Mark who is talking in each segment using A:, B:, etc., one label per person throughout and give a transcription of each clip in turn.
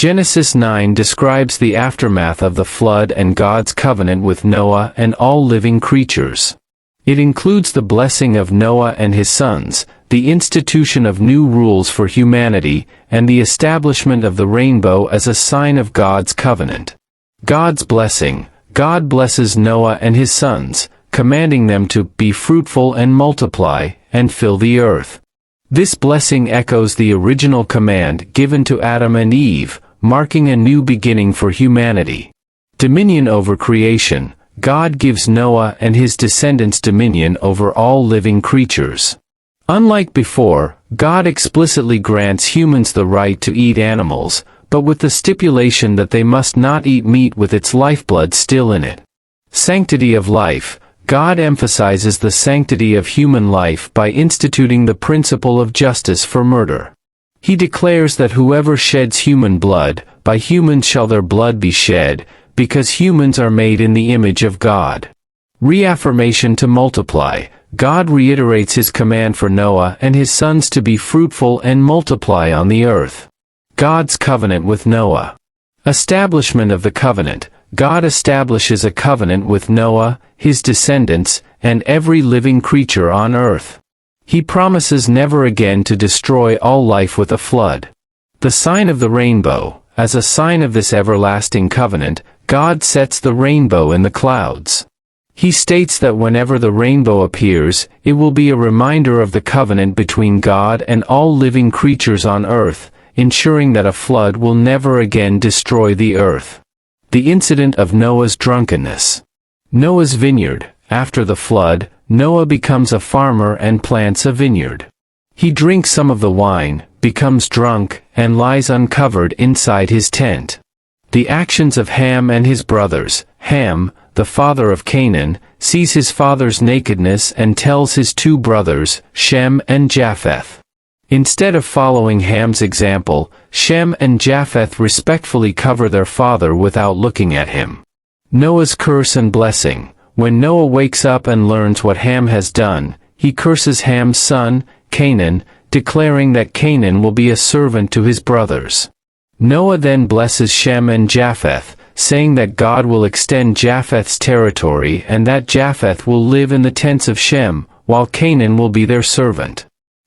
A: Genesis 9 describes the aftermath of the flood and God's covenant with Noah and all living creatures. It includes the blessing of Noah and his sons, the institution of new rules for humanity, and the establishment of the rainbow as a sign of God's covenant. God's blessing. God blesses Noah and his sons, commanding them to be fruitful and multiply, and fill the earth. This blessing echoes the original command given to Adam and Eve, marking a new beginning for humanity. Dominion over creation. God gives Noah and his descendants dominion over all living creatures. Unlike before, God explicitly grants humans the right to eat animals, but with the stipulation that they must not eat meat with its lifeblood still in it. Sanctity of life. God emphasizes the sanctity of human life by instituting the principle of justice for murder. He declares that whoever sheds human blood, by humans shall their blood be shed, because humans are made in the image of God. Reaffirmation to multiply. God reiterates his command for Noah and his sons to be fruitful and multiply on the earth. God's covenant with Noah. Establishment of the covenant. God establishes a covenant with Noah, his descendants, and every living creature on earth. He promises never again to destroy all life with a flood. The sign of the rainbow. As a sign of this everlasting covenant, God sets the rainbow in the clouds. He states that whenever the rainbow appears, it will be a reminder of the covenant between God and all living creatures on earth, ensuring that a flood will never again destroy the earth. The incident of Noah's drunkenness. Noah's vineyard. After the flood, Noah becomes a farmer and plants a vineyard. He drinks some of the wine, becomes drunk, and lies uncovered inside his tent. The actions of Ham and his brothers. Ham, the father of Canaan, sees his father's nakedness and tells his two brothers, Shem and Japheth. Instead of following Ham's example, Shem and Japheth respectfully cover their father without looking at him. Noah's curse and blessing. When Noah wakes up and learns what Ham has done, he curses Ham's son, Canaan, declaring that Canaan will be a servant to his brothers. Noah then blesses Shem and Japheth, saying that God will extend Japheth's territory and that Japheth will live in the tents of Shem, while Canaan will be their servant.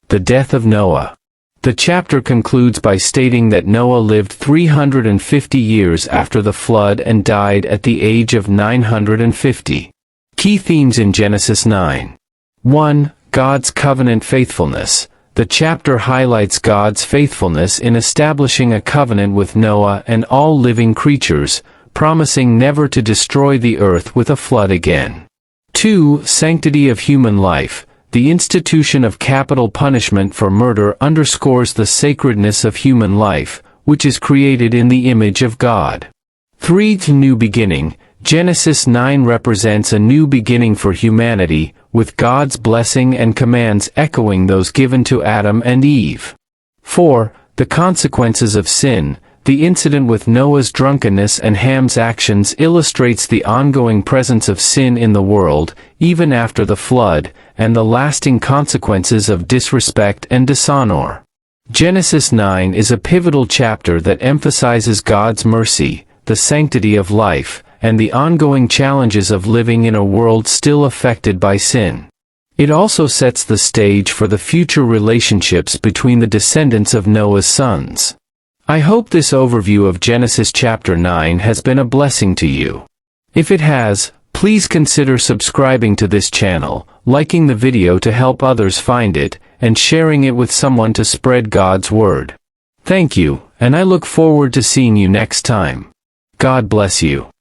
A: The death of Noah. The chapter concludes by stating that Noah lived 350 years after the flood and died at the age of 950. Key themes in Genesis 9. 1. God's covenant faithfulness. The chapter highlights God's faithfulness in establishing a covenant with Noah and all living creatures, promising never to destroy the earth with a flood again. 2. Sanctity of human life. The institution of capital punishment for murder underscores the sacredness of human life, which is created in the image of God. 3. New beginning. Genesis 9 represents a new beginning for humanity, with God's blessing and commands echoing those given to Adam and Eve. 4. The consequences of sin. The incident with Noah's drunkenness and Ham's actions illustrates the ongoing presence of sin in the world, even after the flood, and the lasting consequences of disrespect and dishonor. Genesis 9 is a pivotal chapter that emphasizes God's mercy, the sanctity of life, and the ongoing challenges of living in a world still affected by sin. It also sets the stage for the future relationships between the descendants of Noah's sons. I hope this overview of Genesis chapter 9 has been a blessing to you. If it has, please consider subscribing to this channel, liking the video to help others find it, and sharing it with someone to spread God's word. Thank you, and I look forward to seeing you next time. God bless you.